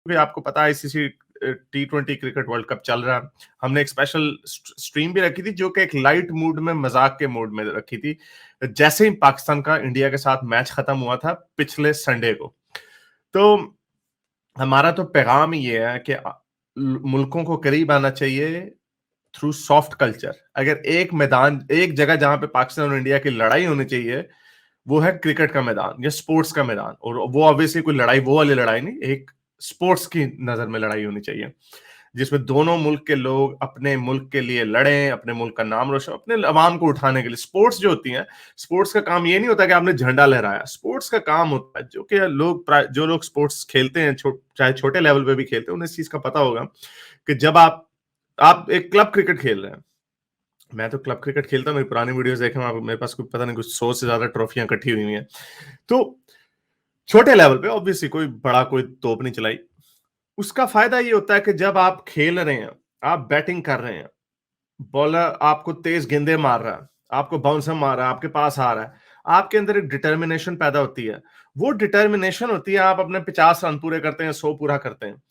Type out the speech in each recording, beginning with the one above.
क्योंकि आपको पता है ICC T20 cricket world cup चल रहा है। हमने एक स्पेशल स्ट्रीम भी रखी थी जो कि एक लाइट मूड में, मजाक के मूड में रखी थी, जैसे ही पाकिस्तान का इंडिया के साथ मैच खत्म हुआ था पिछले संडे को। तो हमारा तो पैगाम ये है कि मुल्कों को करीब आना चाहिए थ्रू सॉफ्ट कल्चर। अगर एक मैदान, एक जगह जहां पे पाकिस्तान और इंडिया की लड़ाई होनी चाहिए, वो है क्रिकेट का मैदान या स्पोर्ट्स का मैदान। और वो ऑब्वियसली कोई लड़ाई, वो वाली लड़ाई नहीं, एक स्पोर्ट्स की नजर में लड़ाई होनी चाहिए, जिसमें दोनों मुल्क के लोग अपने मुल्क के लिए लड़ें, अपने मुल्क का नाम रोशन, अपने अवाम को उठाने के लिए। स्पोर्ट्स जो होती है, स्पोर्ट्स का काम ये नहीं होता कि आपने झंडा लहराया। स्पोर्ट्स का काम होता है, जो लोग स्पोर्ट्स खेलते हैं, चाहे छोटे लेवल पे भी खेलते हैं, उन्हें इस चीज का पता होगा कि जब आप एक क्लब क्रिकेट खेल रहे हैं। मैं तो क्लब क्रिकेट खेलता हूँ, मेरी पुरानी वीडियोस देखें आप, मेरे पास कोई पता नहीं कुछ 100 से ज्यादा ट्रॉफियां इकट्ठी हुई हैं। तो छोटे लेवल पे ऑब्वियसली कोई बड़ा कोई तोप नहीं चलाई। उसका फायदा ये होता है कि जब आप खेल रहे हैं, आप बैटिंग कर रहे हैं, बॉलर आपको तेज गेंदे मार रहा है, आपको बाउंसर मार रहा है, आपके पास आ रहा है, आपके अंदर एक डिटर्मिनेशन पैदा होती है। वो डिटर्मिनेशन होती है, आप अपने 50 रन पूरे करते हैं, 100 पूरा करते हैं।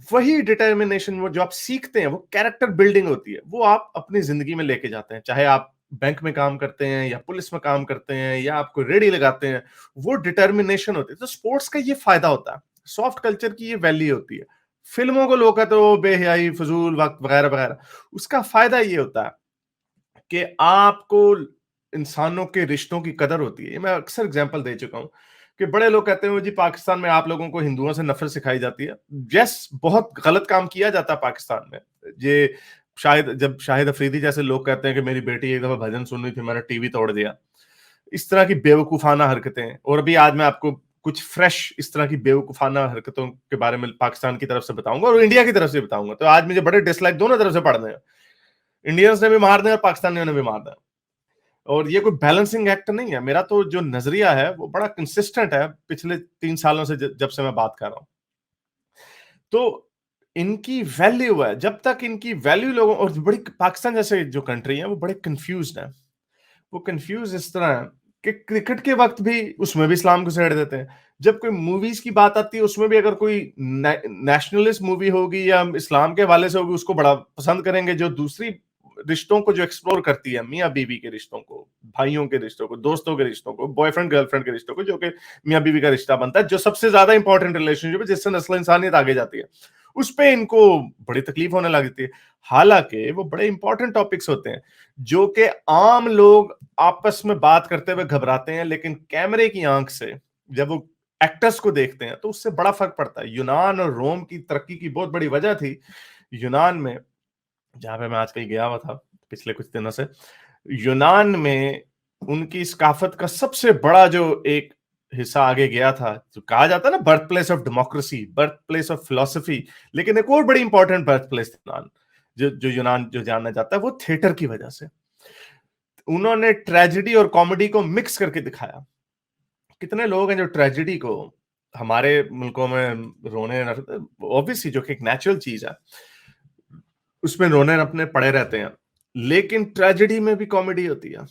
वही डिटर्मिनेशन, वो जो आप सीखते हैं, वो कैरेक्टर बिल्डिंग होती है। वो आप अपनी जिंदगी में लेके जाते हैं, चाहे आप बैंक में काम करते हैं या पुलिस में काम करते हैं या आप कोई रेडी लगाते हैं, वो डिटर्मिनेशन होती है। तो स्पोर्ट्स का ये फायदा होता है, सॉफ्ट कल्चर की ये वैल्यू होती है। फिल्मों को लोग कहते हो बेहयाई, फजूल वक्त वगैरह वगैरह, उसका फायदा ये होता है कि आपको इंसानों के रिश्तों की कदर होती है। मैं अक्सर एग्जांपल दे चुका हूं कि बड़े लोग कहते हैं जी पाकिस्तान में आप लोगों को हिंदुओं से नफरत सिखाई जाती है। यस, बहुत गलत काम किया जाता है पाकिस्तान में। ये शायद जब शाहिद अफरीदी जैसे लोग कहते हैं कि मेरी बेटी एक दफा भजन सुन रही थी, मैंने टीवी तोड़ दिया, इस तरह की बेवकूफाना हरकतें। और अभी आज मैं आपको कुछ फ्रेश इस तरह की बेवकूफाना हरकतों के बारे में पाकिस्तान की तरफ से बताऊंगा और इंडिया की तरफ से बताऊंगा। तो आज मुझे बड़े डिसलाइक दोनों तरफ से पढ़ने हैं, इंडियंस ने भी मार दें और पाकिस्तानियों ने भी मार दें। और ये कोई बैलेंसिंग एक्ट नहीं है। मेरा तो जो नजरिया है वो बड़ा कंसिस्टेंट है पिछले 3 सालों से, जब से मैं बात कर रहा हूं। तो इनकी वैल्यू है, जब तक इनकी वैल्यू लोगों, और बड़ी पाकिस्तान जैसे जो कंट्री है वो बड़े कंफ्यूज है। वो कंफ्यूज इस तरह है कि क्रिकेट के वक्त भी उसमें भी इस्लाम को छेड़ देते हैं। जब कोई मूवीज की बात आती है, उसमें भी अगर कोई नेशनलिस्ट मूवी होगी या इस्लाम के हवाले से होगी, उसको बड़ा पसंद करेंगे। जो दूसरी रिश्तों को जो एक्सप्लोर करती है, मियाँ बीवी के रिश्तों को, भाइयों के रिश्तों को, दोस्तों के रिश्तों को, बॉयफ्रेंड गर्लफ्रेंड के रिश्तों को, जो कि मियाँ बीवी का रिश्ता बनता है, जो सबसे ज्यादा इंपॉर्टेंट रिलेशनशिप है, जिससे नस्ल इंसानियत आगे जाती है, उस पे इनको बड़ी तकलीफ होने लगती है। हालांकि वो बड़े इंपॉर्टेंट टॉपिक्स होते हैं जो कि आम लोग आपस में बात करते हुए घबराते हैं, लेकिन कैमरे की आंख से जब वो एक्टर्स को देखते हैं तो उससे बड़ा फर्क पड़ता है। यूनान और रोम की तरक्की की बहुत बड़ी वजह थी यूनान में, जहां पे मैं आजकल गया हुआ था पिछले कुछ दिनों से। यूनान में उनकी सकाफत का सबसे बड़ा जो एक हिस्सा आगे गया था, जो कहा जाता है ना birth place of democracy, birth place of philosophy, लेकिन एक और बड़ी इंपॉर्टेंट बर्थ प्लेस यूनान, जो यूनान जो जाना जाता है, वो थिएटर की वजह से। उन्होंने ट्रेजेडी और कॉमेडी को मिक्स करके दिखाया। कितने लोग हैं जो ट्रेजेडी को हमारे मुल्कों में रोने, ऑब्वियसली जो कि एक नेचुरल चीज है, उसमें रोने अपने पड़े रहते हैं, लेकिन ट्रेजेडी में भी कॉमेडी होती है।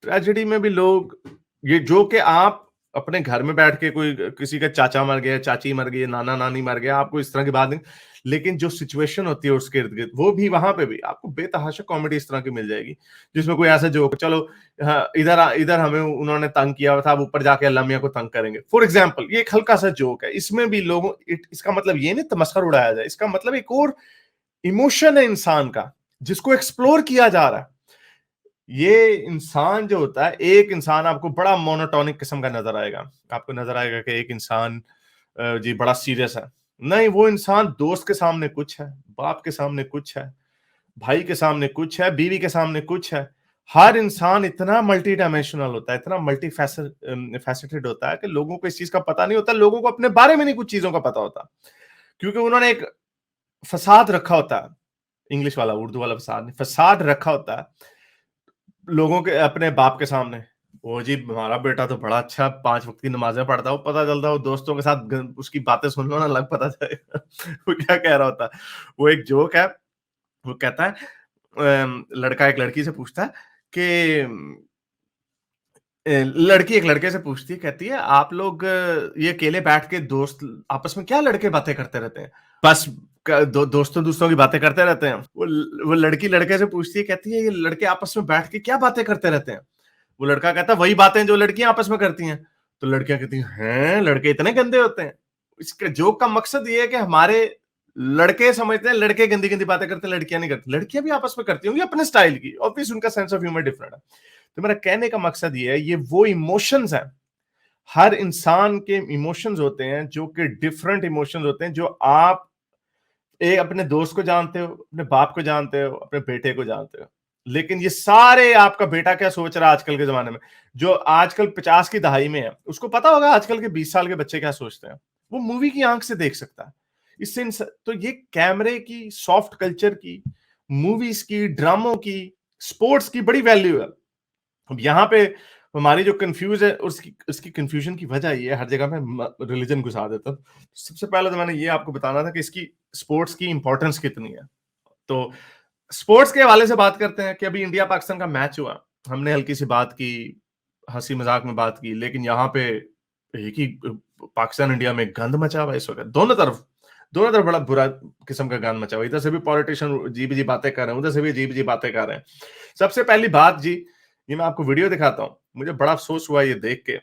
ट्रेजेडी में भी लोग, ये जो कि आप अपने घर में बैठ के, कोई किसी का चाचा मर गया, चाची मर गई, नाना नानी मर गया, आपको इस तरह की बात नहीं, लेकिन जो सिचुएशन होती है उसके इर्द गिर्द, वो भी वहां पे भी आपको बेतहाशा कॉमेडी इस तरह की मिल जाएगी, जिसमें कोई ऐसा जोक, चलो हाँ, इधर इधर हमें उन्होंने तंग किया था, अब ऊपर जाके अल्लाह मियां को तंग करेंगे, फॉर एग्जाम्पल। ये एक हल्का सा जोक है, इसमें भी लोगों, इसका मतलब ये नहीं तमस्खर उड़ाया जाए, इसका मतलब एक और इमोशन है इंसान का, जिसको एक्सप्लोर किया जा रहा है। ये इंसान जो होता है, एक इंसान आपको बड़ा मोनोटोनिक किस्म का नजर आएगा। आपको नजर आएगा कि एक इंसान जी बड़ा सीरियस है। नहीं, वो इंसान दोस्त के सामने कुछ है, बाप के सामने कुछ है, भाई के सामने कुछ है, बीवी के सामने कुछ है। हर इंसान इतना मल्टी डायमेंशनल होता है, इतना मल्टी फैसेटेड होता है कि लोगों को इस चीज का पता नहीं होता। लोगों को अपने बारे में नहीं कुछ चीजों का पता होता, क्योंकि उन्होंने एक फसाद रखा होता है। इंग्लिश वाला, उर्दू वाला फसाद नहीं, फसाद रखा होता है लोगों के अपने बाप के सामने। वो जी हमारा बेटा तो बड़ा अच्छा 5 वक्त की नमाजें पढ़ता है, वो पता चलता है वो दोस्तों के साथ उसकी बातें सुन लो ना, लग पता जाएगा वो क्या कह रहा होता है। वो एक जोक है, वो कहता है लड़का एक लड़की से पूछता है कि लड़की एक लड़के से पूछती है, कहती है आप लोग ये अकेले बैठ के दोस्त आपस में क्या लड़के बातें करते रहते हैं? बस दोस्तों की बातें करते रहते हैं। वो लड़की लड़के से पूछती है, कहती है ये लड़के आपस में बैठ के क्या बातें करते रहते हैं? वो लड़का कहता है वही बातें जो लड़कियां आपस में करती हैं। तो लड़कियां कहती हैं लड़के इतने गंदे होते हैं? इसके जोक का मकसद ये है कि हमारे लड़के समझते हैं लड़के गंदी गंदी बातें करते हैं, लड़कियां नहीं करती। लड़कियां भी आपस में करती होंगी अपने स्टाइल की, ऑब्वियस उनका सेंस ऑफ ह्यूमर डिफरेंट है। तो मेरा कहने का मकसद ये है, ये वो इमोशंस हैं, हर इंसान के इमोशंस होते हैं जो कि डिफरेंट इमोशंस होते हैं, जो आप अपने दोस्त को जानते हो, अपने बाप को जानते हो, अपने बेटे को जानते हो, लेकिन ये सारे आपका बेटा क्या सोच रहा है आजकल के जमाने में, जो आजकल 50 की दहाई में है, उसको पता होगा आजकल के 20 साल के बच्चे क्या सोचते हैं। वो मूवी की आंख से देख सकता है। इससे तो ये कैमरे की, सॉफ्ट कल्चर की, मूवीज की, ड्रामों की, स्पोर्ट्स की बड़ी वैल्यू है। अब यहाँ पे हमारी जो कंफ्यूज है, उसकी उसकी कंफ्यूजन की वजह ये है, हर जगह में रिलीजन घुसा देता हूँ। सबसे पहले तो मैंने ये आपको बताना था कि इसकी स्पोर्ट्स की इंपॉर्टेंस कितनी है। तो स्पोर्ट्स के हवाले से बात करते हैं कि अभी इंडिया पाकिस्तान का मैच हुआ, हमने हल्की सी बात की, हंसी मजाक में बात की, लेकिन यहाँ पे एक ही पाकिस्तान इंडिया में गंद मचा हुआ है इस वक्त, दोनों तरफ बड़ा बुरा किस्म का गंद मचा हुआ। इधर से भी पॉलिटिशियन अजीब अजीब बातें कर रहे हैं, उधर से भी अजीब अजीब बातें कर रहे हैं। सबसे पहली बात जी, ये मैं आपको वीडियो दिखाता हूँ, मुझे बड़ा अफसोस हुआ ये देख के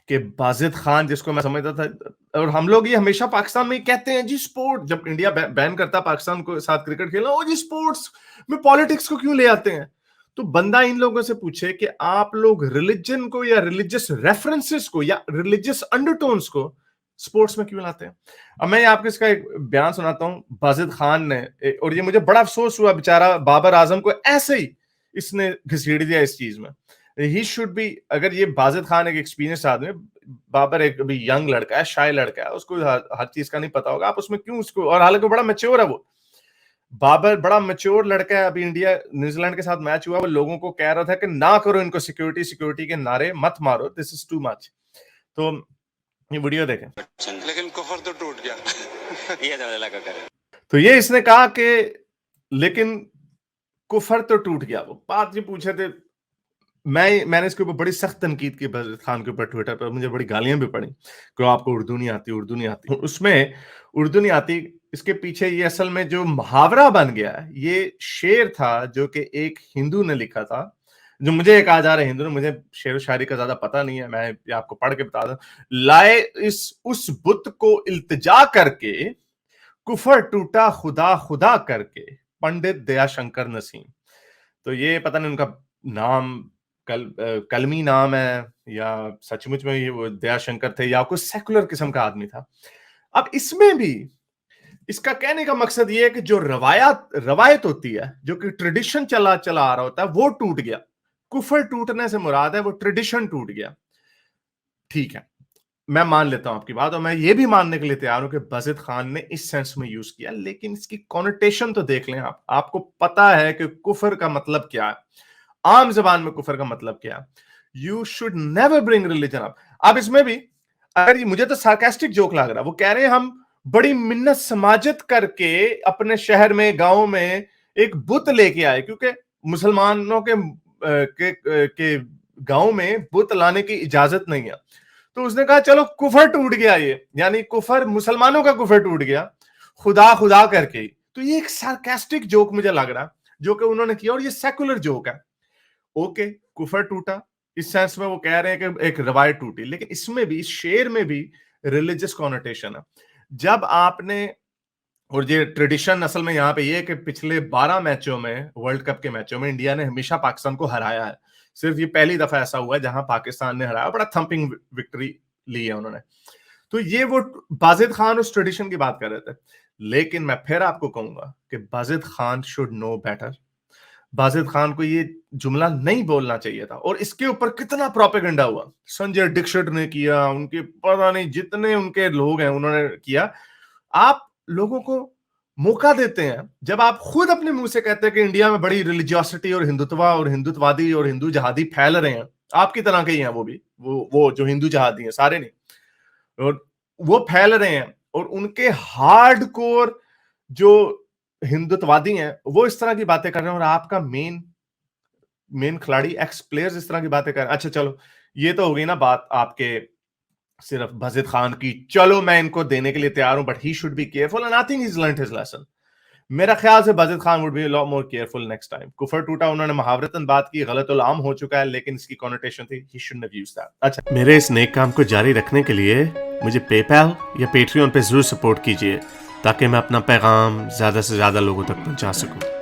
कि बाजिद खान, जिसको मैं समझता था, और हम लोग ये हमेशा पाकिस्तान में कहते हैं जी, स्पोर्ट जब इंडिया बैन करता पाकिस्तान को साथ क्रिकेट खेलना, ओ जी स्पोर्ट्स में पॉलिटिक्स को क्यों ले आते हैं? तो बंदा इन लोगों से पूछे कि आप लोग रिलीजन को या रिलीजियस रेफरेंसेस को या रिलीजियस अंडरटोन्स को स्पोर्ट्स में क्यों लाते हैं? अब मैं आपको इसका एक बयान सुनाता हूं, बाजिद खान ने, और ये मुझे बड़ा अफसोस हुआ, बेचारा बाबर आजम को ऐसे ही इसने घसीट दिया इस चीज में। ही शुड बी, अगर ये बाजिद खान एक एक्सपीरियंस आदमी, बाबर एक अभी यंग लड़का है, शाय लड़का है, उसको हर चीज का नहीं पता होगा, आप उसमें क्यों उसको, और हालांकि बड़ा मैच्योर है वो, बाबर बड़ा मैच्योर लड़का है। अभी इंडिया न्यूजीलैंड के साथ मैच हुआ, वो लोगों को कह रहा था कि ना करो इनको, सिक्योरिटी सिक्योरिटी के नारे मत मारो, दिस इज टू मच। तो ये वीडियो देखें। लेकिन कुफर तो टूट गया। ये लगा करे। तो ये इसने कहा कि लेकिन कुफर तो टूट गया। वो बात ये पूछे थे, मैंने इसके ऊपर बड़ी सख्त तनकीद की बाजिद खान के ऊपर ट्विटर पर, मुझे बड़ी गालियां भी पड़ी कि आपको उर्दू नहीं आती, उर्दू नहीं आती। उसमें उर्दू नहीं आती, इसके पीछे ये असल में जो मुहावरा बन गया है, ये शेर था जो कि एक हिंदू ने लिखा था, जो मुझे एक आ जा रहा है हिंदू ने, मुझे शेर शायरी का ज्यादा पता नहीं है, मैं ये आपको पढ़ के बता दूं। लाए इस उस बुत को इल्तिजा करके, कुफर टूटा खुदा खुदा करके, पंडित दयाशंकर नसीम। तो ये पता नहीं उनका नाम कलमी नाम है या सचमुच में ये वो दयाशंकर थे या कुछ सेकुलर किस्म का आदमी था। अब इसमें भी इसका कहने का मकसद ये है कि जो रवायत होती है, जो कि ट्रेडिशन चला चला आ रहा होता है, वो टूट गया। कुफर टूटने से मुराद है वो ट्रेडिशन टूट गया। ठीक है, मैं मान लेता हूं आपकी बात, और मैं ये भी मानने के लिए तैयार हूं कि बाजिद खान ने इस सेंस में यूज किया, लेकिन इसकी कॉनोटेशन तो देख लें आप। आपको पता है कि कुफर का मतलब क्या है, आम जबान में कुफर का मतलब क्या है। You should never bring religion up. अब इसमें भी, अगर ये मुझे तो सार्कास्टिक जोक लग रहा है, वो कह रहे हैं हम बड़ी मिन्नत समाजत करके अपने शहर में, गांव में एक बुत लेके आए, क्योंकि मुसलमानों के गांव में बुत लाने की इजाजत नहीं है। तो उसने कहा चलो कुफर टूट गया, ये यानी कुफर, मुसलमानों का कुफर टूट गया खुदा खुदा करके। तो ये एक सार्कास्टिक जोक मुझे लग रहा है जो कि उन्होंने किया, और ये सेकुलर जोक है। ओके, कुफर टूटा, इस सेंस में वो कह रहे हैं कि एक रवायत टूटी, लेकिन इसमें भी, इस शेर में भी रिलीजियस कॉनोटेशन है। जब आपने, और ये ट्रेडिशन असल में यहाँ पे ये है कि पिछले 12 मैचों में, वर्ल्ड कप के मैचों में, इंडिया ने हमेशा पाकिस्तान को हराया है। सिर्फ ये पहली दफा ऐसा हुआ है जहां पाकिस्तान ने हराया, बड़ा थंपिंग विक्ट्री ली है उन्होंने। तो ये वो बाजिद खान उस ट्रेडिशन की बात कर रहे थे, लेकिन मैं फिर आपको कहूंगा कि Wajid Khan should know better. Wajid Khan को ये जुमला नहीं बोलना चाहिए था, और इसके ऊपर कितना प्रोपेगेंडा हुआ। संजय दीक्षित ने किया, उनके पता नहीं जितने उनके लोग हैं उन्होंने किया। आप लोगों को मौका देते हैं, जब आप खुद अपने मुंह से कहते हैं कि इंडिया में बड़ी रिलीजियोसिटी और हिंदुत्व और हिंदुत्ववादी और हिंदू जहादी फैल रहे हैं, आपकी तरह के ही हैं वो भी, वो जो हिंदू जहादी हैं, सारे नहीं, और वो फैल रहे हैं, और उनके हार्ड कोर जो हिंदुत्ववादी हैं वो इस तरह की बातें कर रहे हैं, और आपका मेन मेन खिलाड़ी एक्स प्लेयर्स इस तरह की बातें कर। अच्छा चलो, ये तो हो गई ना बात आपके सिर्फ बजिद खान की, चलो मैं इनको देने के लिए तैयार हूं, but he should be careful and I think he is learned his lesson. मेरा ख्याल से Bajid Khan would be lot more careful next time. कुफर टूटा, उन्होंने मुहावरतन बात की, गलत उल आम हो चुका है, लेकिन इसकी कॉनोटेशन थी, he shouldn't have used that. अच्छा, मेरे इस नेक काम को जारी रखने के लिए मुझे पेपैल या पेट्रियन पे जरूर सपोर्ट कीजिए, ताकि मैं अपना पैगाम ज्यादा से ज्यादा लोगों तक पहुंचा सकूं।